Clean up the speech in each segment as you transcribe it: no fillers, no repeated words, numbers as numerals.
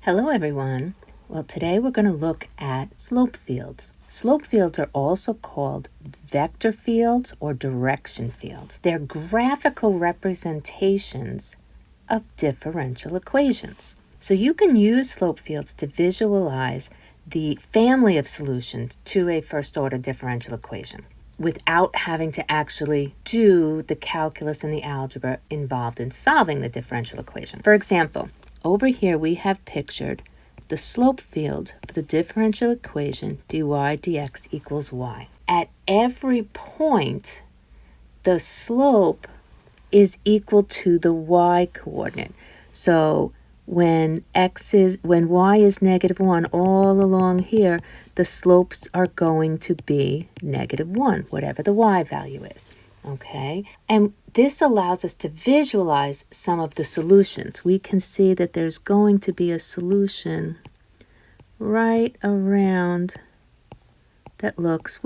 Hello everyone. Well, today we're going to look at slope fields. Slope fields are also called vector fields or direction fields. They're graphical representations of differential equations. So you can use slope fields to visualize the family of solutions to a first order differential equation without having to actually do the calculus and the algebra involved in solving the differential equation. For example, over here we have pictured the slope field for the differential equation dy dx equals y. At every point, the slope is equal to the y coordinate. So when y is -1, all along here, the slopes are going to be -1, whatever the y value is. Okay, and this allows us to visualize some of the solutions. We can see that there's going to be a solution right around that looks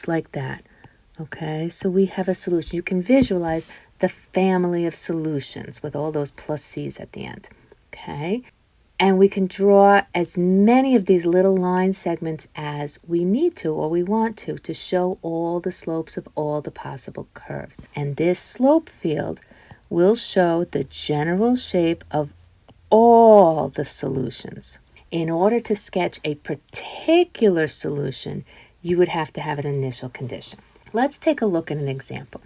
like that. Okay, so we have a solution. You can visualize the family of solutions with all those plus c's at the end. Okay, and we can draw as many of these little line segments as we need to or we want to show all the slopes of all the possible curves. And this slope field will show the general shape of all the solutions. In order to sketch a particular solution, you would have to have an initial condition. Let's take a look at an example.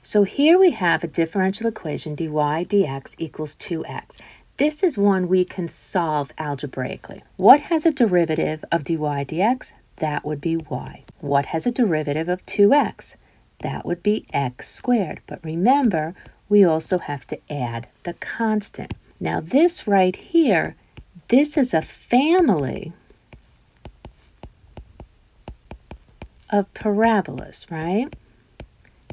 So here we have a differential equation dy dx equals 2x. This is one we can solve algebraically. What has a derivative of dy dx? That would be y. What has a derivative of 2x? That would be x squared. But remember, we also have to add the constant. Now this right here, this is a family of parabolas, right?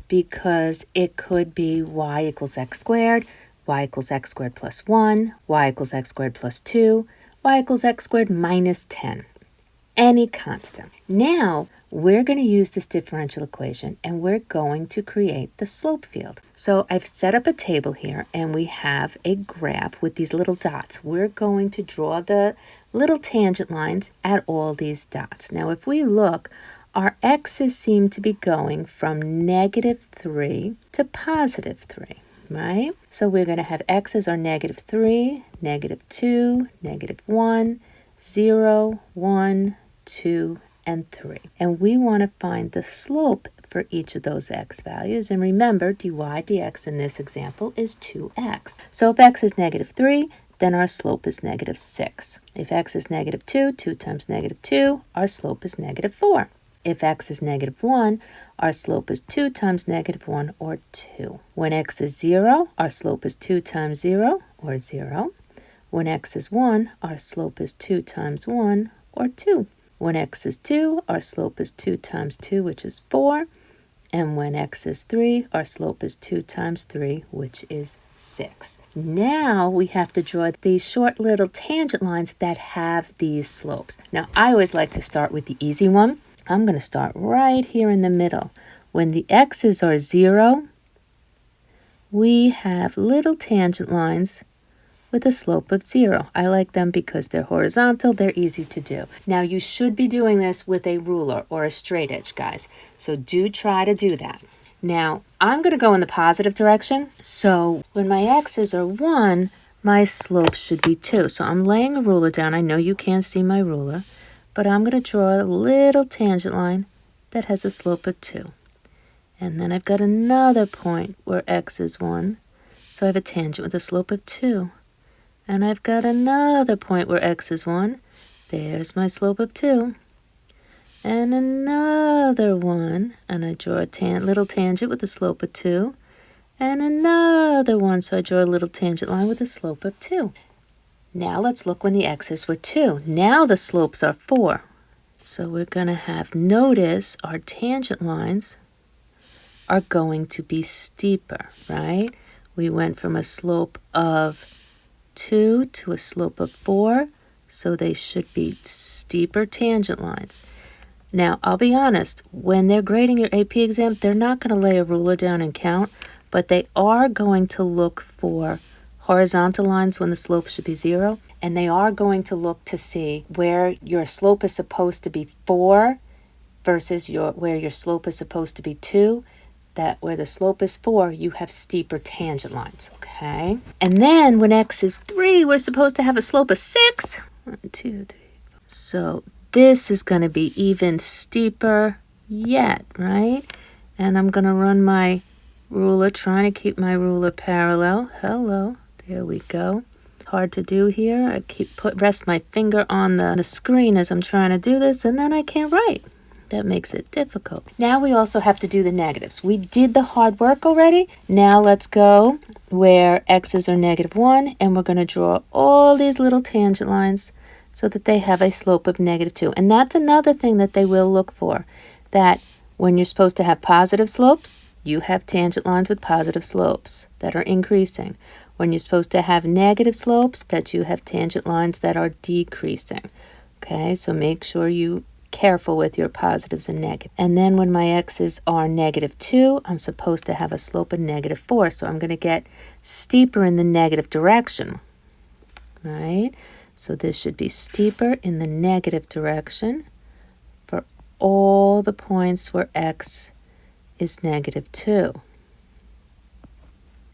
Because it could be y equals x squared, y equals x squared plus 1, y equals x squared plus 2, y equals x squared minus 10. Any constant. Now, we're going to use this differential equation and we're going to create the slope field. So I've set up a table here and we have a graph with these little dots. We're going to draw the little tangent lines at all these dots. Now, if we look, our x's seem to be going from -3 to +3. Right? So we're going to have x's are -3, -2, -1, 0, 1, 2, and 3. And we want to find the slope for each of those x values. And remember, dy dx in this example is 2x. So if x is -3, then our slope is -6. If x is -2, 2 times -2, our slope is -4. If x is -1, our slope is 2 times -1, or 2. When x is 0, our slope is 2 times 0, or 0. When x is 1, our slope is 2 times 1, or 2. When x is 2, our slope is 2 times 2, which is 4. And when x is 3, our slope is 2 times 3, which is 6. Now we have to draw these short little tangent lines that have these slopes. Now I always like to start with the easy one. I'm going to start right here in the middle. When the x's are 0, we have little tangent lines with a slope of 0. I like them because they're horizontal, they're easy to do. Now you should be doing this with a ruler or a straight edge, guys. So do try to do that. Now I'm going to go in the positive direction. So when my x's are 1, my slope should be 2. So I'm laying a ruler down. I know you can't see my ruler, but I'm going to draw a little tangent line that has a slope of 2. And then I've got another point where x is 1. So I have a tangent with a slope of 2. And I've got another point where x is 1. There's my slope of 2. And another one. And I draw a little tangent with a slope of 2. And another one. So I draw a little tangent line with a slope of 2. Now let's look when the x's were 2. Now the slopes are 4. So we're going to have, notice our tangent lines are going to be steeper, right? We went from a slope of 2 to a slope of 4, so they should be steeper tangent lines. Now, I'll be honest, when they're grading your AP exam, they're not going to lay a ruler down and count, but they are going to look for horizontal lines when the slope should be 0. And they are going to look to see where your slope is supposed to be 4 versus where your slope is supposed to be 2. That where the slope is 4, you have steeper tangent lines, okay? And then when x is 3, we're supposed to have a slope of 6. 1, 2, 3. So this is going to be even steeper yet, right? And I'm going to run my ruler, trying to keep my ruler parallel. Hello, there we go. Hard to do here. I rest my finger on the screen as I'm trying to do this, and then I can't write. That makes it difficult. Now we also have to do the negatives. We did the hard work already. Now let's go where x's are -1, and we're going to draw all these little tangent lines so that they have a slope of -2. And that's another thing that they will look for, that when you're supposed to have positive slopes, you have tangent lines with positive slopes that are increasing. When you're supposed to have negative slopes, that you have tangent lines that are decreasing. Okay, so make sure you careful with your positives and negatives. And then when my x's are -2, I'm supposed to have a slope of -4. So I'm going to get steeper in the negative direction, right? So this should be steeper in the negative direction for all the points where x is -2.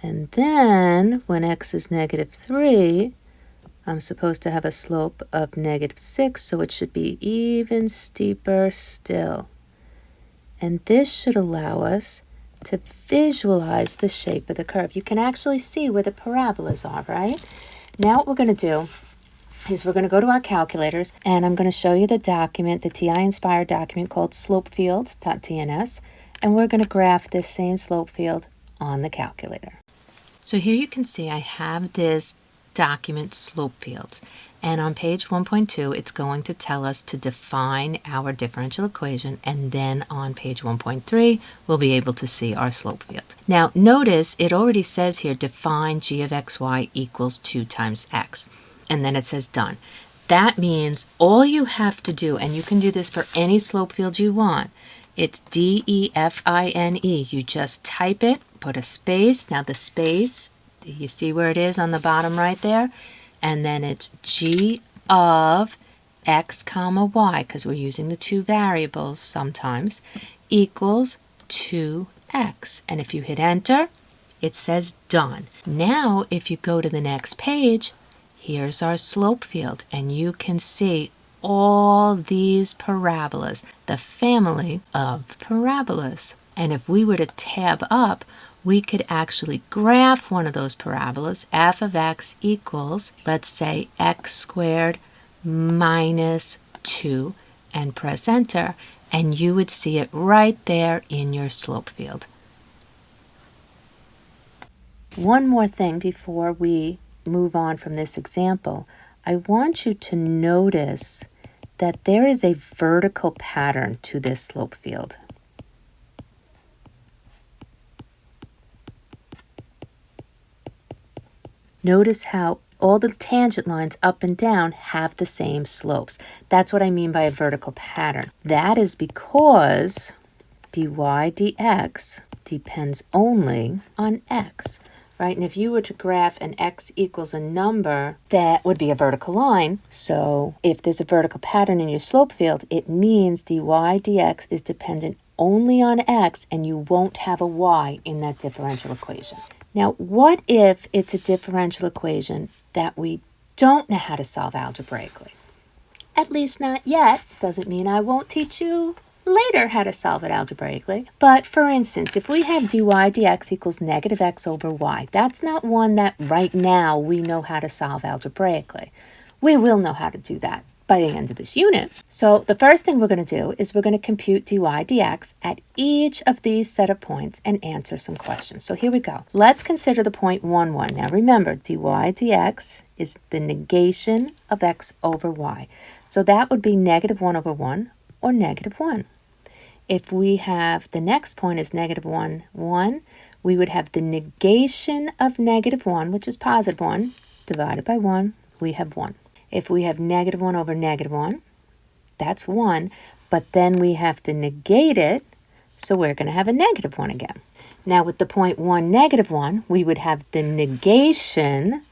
And then when x is -3, I'm supposed to have a slope of -6, so it should be even steeper still. And this should allow us to visualize the shape of the curve. You can actually see where the parabolas are, right? Now what we're going to do is we're going to go to our calculators, and I'm going to show you the document, the TI-Nspire document called slopefield.tns, and we're going to graph this same slope field on the calculator. So here you can see I have this document slope fields, and on page 1.2 it's going to tell us to define our differential equation, and then on page 1.3 we'll be able to see our slope field. Now notice it already says here define g of xy equals 2 times x, and then it says done. That means all you have to do, and you can do this for any slope field you want, it's define. You just type it, put a space. Now the space, you see where it is on the bottom right there? And then it's g of x comma y, because we're using the two variables sometimes, equals 2x. And if you hit enter, it says done. Now if you go to the next page, here's our slope field, and you can see all these parabolas, the family of parabolas. And if we were to tab up, we could actually graph one of those parabolas. F of x equals, let's say, x squared minus 2, and press enter, and you would see it right there in your slope field. One more thing before we move on from this example, I want you to notice that there is a vertical pattern to this slope field. Notice how all the tangent lines up and down have the same slopes. That's what I mean by a vertical pattern. That is because dy dx depends only on x, right? And if you were to graph an x equals a number, that would be a vertical line. So if there's a vertical pattern in your slope field, it means dy dx is dependent only on x, and you won't have a y in that differential equation. Now, what if it's a differential equation that we don't know how to solve algebraically? At least not yet. Doesn't mean I won't teach you later how to solve it algebraically. But for instance, if we have dy dx equals -x over y, that's not one that right now we know how to solve algebraically. We will know how to do that by the end of this unit. So the first thing we're going to do is we're going to compute dy dx at each of these set of points and answer some questions. So here we go. Let's consider the point 1, 1. Now remember, dy dx is the negation of x over y. So that would be -1 over 1 or -1. If we have the next point is -1, 1, we would have the negation of -1, which is +1, divided by 1, we have 1. If we have -1 over -1, that's 1, but then we have to negate it, so we're going to have a -1 again. Now with the point 1, negative 1, we would have the negation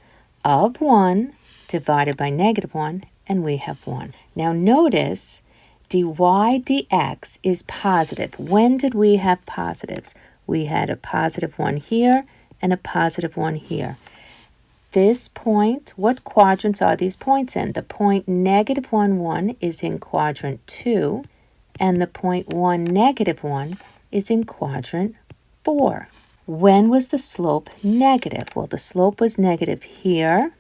of 1 divided by negative 1, and we have 1. Now notice dy dx is positive. When did we have positives? We had a positive 1 here and a positive 1 here. This point, what quadrants are these points in? The point negative 1, 1 is in quadrant 2, and the point 1, negative 1 is in quadrant 4. When was the slope negative? Well, the slope was negative here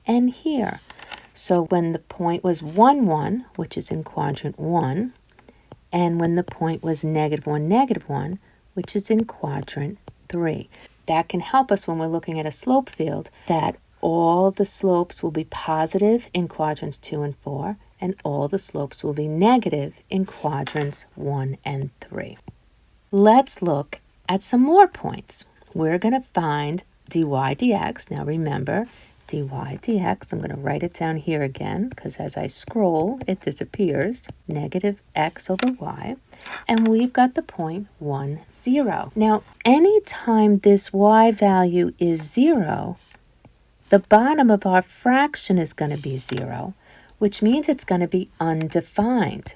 and here. So when the point was 1, 1, which is in quadrant 1, and when the point was negative 1, which is in quadrant 3. That can help us when we're looking at a slope field, that all the slopes will be positive in quadrants 2 and 4, and all the slopes will be negative in quadrants 1 and 3. Let's look at some more points. We're going to find dy dx. Now remember, dy dx, I'm going to write it down here again, because as I scroll, it disappears. Negative x over y. And we've got the point 1, 0. Now, anytime this y value is 0, the bottom of our fraction is going to be 0, which means it's going to be undefined,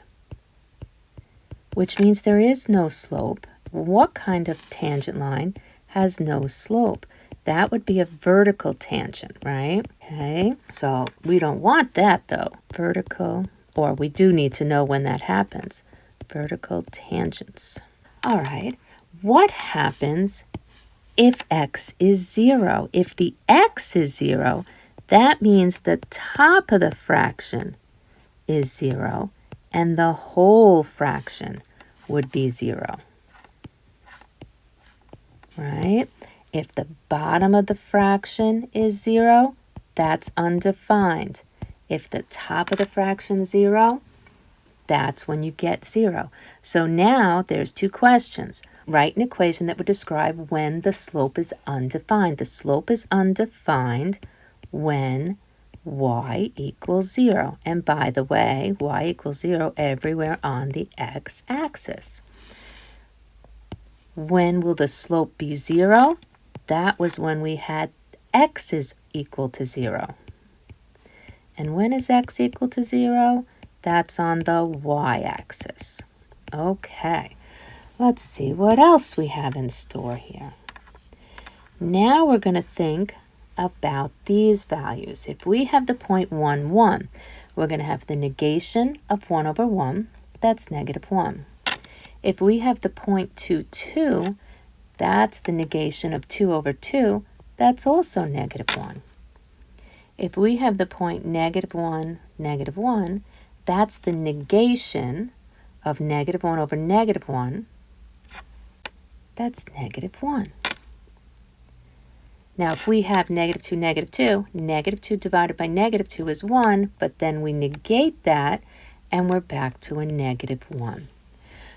which means there is no slope. What kind of tangent line has no slope? That would be a vertical tangent, right? Okay, so we don't want that though. Vertical, or we do need to know when that happens. Vertical tangents. All right, what happens if x is 0? If the x is 0, that means the top of the fraction is 0, and the whole fraction would be 0. Right? If the bottom of the fraction is 0, that's undefined. If the top of the fraction is 0, that's when you get 0. So now there's two questions. Write an equation that would describe when the slope is undefined. The slope is undefined when y equals 0. And by the way, y equals 0 everywhere on the x-axis. When will the slope be 0? That was when we had x is equal to 0. And when is x equal to 0? That's on the y-axis. Okay, let's see what else we have in store here. Now we're going to think about these values. If we have the point 1, 1, we're going to have the negation of 1 over 1. That's negative 1. If we have the point 2, 2, that's the negation of 2 over 2. That's also negative 1. If we have the point negative 1, negative 1, that's the negation of negative 1 over negative 1. That's negative 1. Now, if we have negative 2 divided by negative 2 is 1, but then we negate that, and we're back to a negative 1.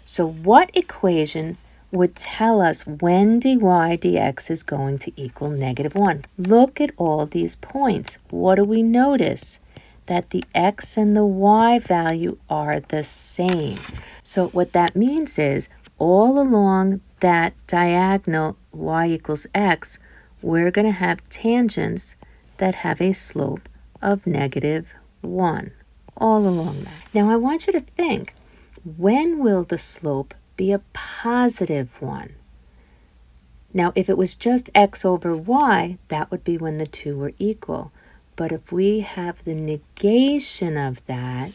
So what equation would tell us when dy dx is going to equal negative 1? Look at all these points. What do we notice? That the x and the y value are the same. So what that means is all along that diagonal y equals x, we're going to have tangents that have a slope of negative 1 all along that. Now I want you to think, when will the slope be a positive 1? Now if it was just x over y, that would be when the two were equal. But if we have the negation of that,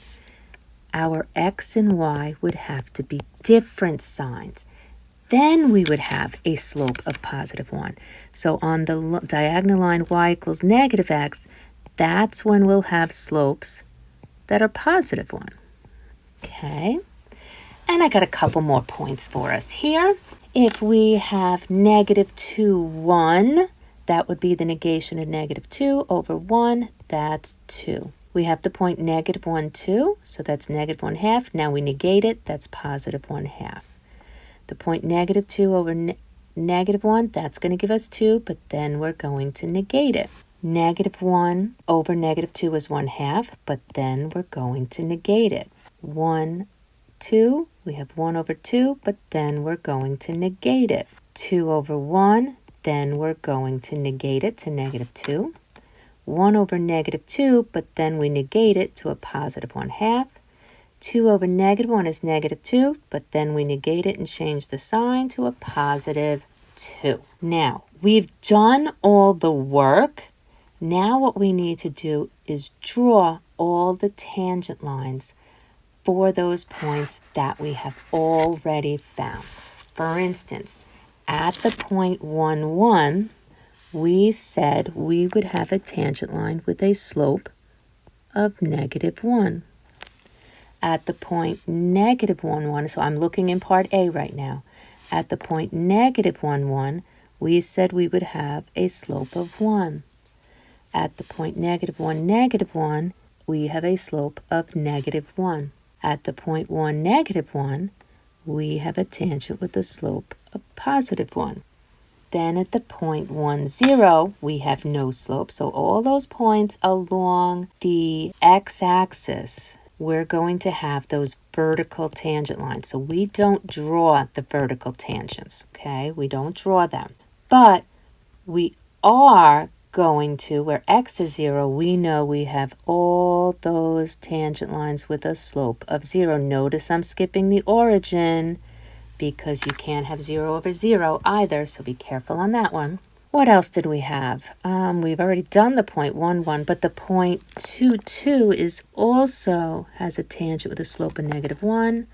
our x and y would have to be different signs. Then we would have a slope of positive 1. So on the diagonal line y equals negative x, that's when we'll have slopes that are positive 1. Okay? And I got a couple more points for us here. If we have negative 2, 1, that would be the negation of negative 2 over 1. That's 2. We have the point negative 1, 2, so that's negative 1/2. Now we negate it. That's positive 1/2. The point negative 2 over negative 1, that's going to give us 2, but then we're going to negate it. Negative 1 over negative 2 is 1/2, but then we're going to negate it. 1, 2, we have 1 over 2, but then we're going to negate it. 2 over 1, then we're going to negate it to -2. 1 over -2, but then we negate it to a +1/2. 2 over -1 is -2, but then we negate it and change the sign to a +2. Now, we've done all the work. Now what we need to do is draw all the tangent lines for those points that we have already found. For instance, at the point 1, 1, we said we would have a tangent line with a slope of -1. At the point -1, 1, so I'm looking in part A right now. At the point -1, 1, we said we would have a slope of 1. At the point -1, -1, we have a slope of -1. At the point 1, -1, we have a tangent with a slope of +1. Then at the point 1, 0, we have no slope. So all those points along the x-axis, we're going to have those vertical tangent lines. So we don't draw the vertical tangents, okay? We don't draw them. But we are going to, where x is 0, we know we have all those tangent lines with a slope of 0. Notice I'm skipping the origin because you can't have 0 over 0 either, so be careful on that one. What else did we have? We've already done the point 1, 1, but the point 2, 2 is also has a tangent with a slope of -1,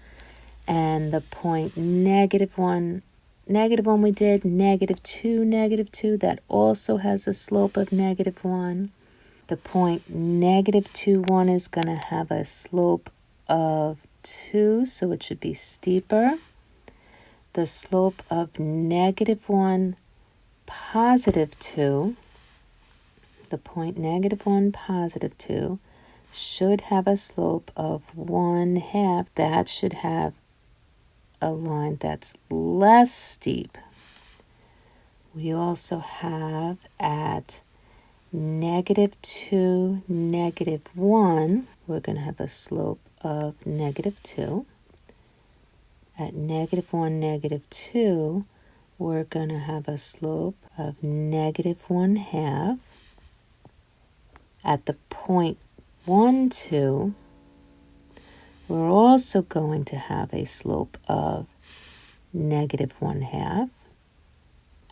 and the point -1, -1 we did, -2, -2, that also has a slope of -1. The point -2, 1 is going to have a slope of 2, so it should be steeper. The slope of -1, +2, the point -1, +2, should have a slope of 1/2. That should have a line that's less steep. We also have at -2, -1, we're going to have a slope of -2. At -1, -2, we're going to have a slope of -1/2. At the point 1, 2, we're also going to have a slope of -1/2.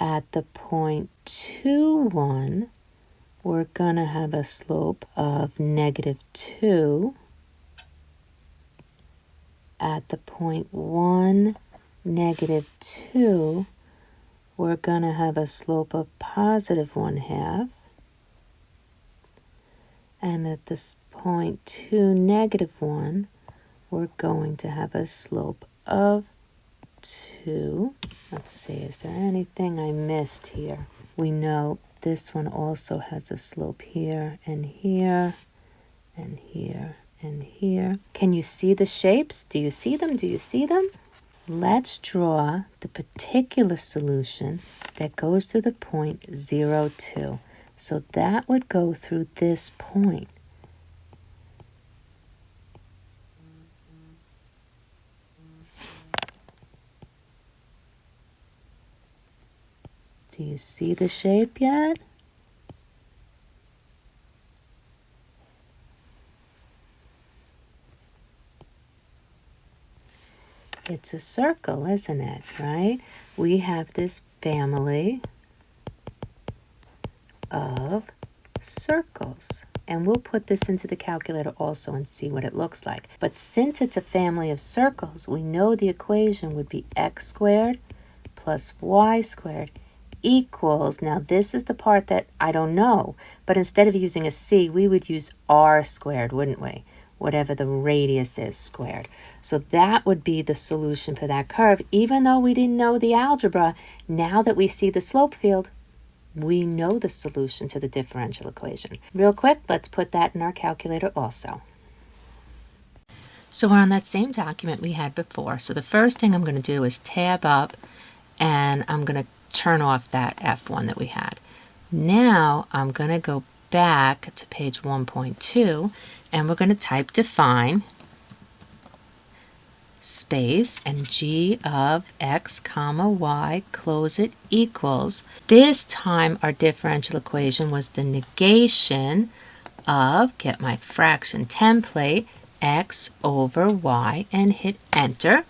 At the point 2, 1, we're going to have a slope of -2. At the point 1, -2, we're going to have a slope of +1/2. And at this point 2, -1, we're going to have a slope of 2. Let's see, is there anything I missed here? We know this one also has a slope here and here and here and here. Can you see the shapes? Do you see them? Do you see them? Let's draw the particular solution that goes through the point 0, 2. So that would go through this point. Do you see the shape yet? It's a circle, isn't it, right? We have this family of circles. And we'll put this into the calculator also and see what it looks like. But since it's a family of circles, we know the equation would be x squared plus y squared equals, now this is the part that I don't know, but instead of using a c, we would use r squared, wouldn't we? Whatever the radius is squared. So that would be the solution for that curve. Even though we didn't know the algebra, now that we see the slope field, we know the solution to the differential equation. Real quick, let's put that in our calculator also. So we're on that same document we had before. So the first thing I'm going to do is tab up, and I'm going to turn off that F1 that we had. Now I'm going to go back to page 1.2, and we're going to type define space, and g of x comma y, close it, equals. This time our differential equation was the negation of, get my fraction template, x over y, and hit enter.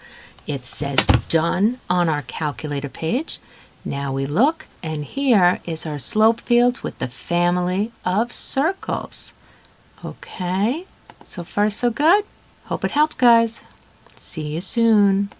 It says done on our calculator page. Now we look, and here is our slope field with the family of circles. Okay, so far so good. Hope it helped, guys. See you soon.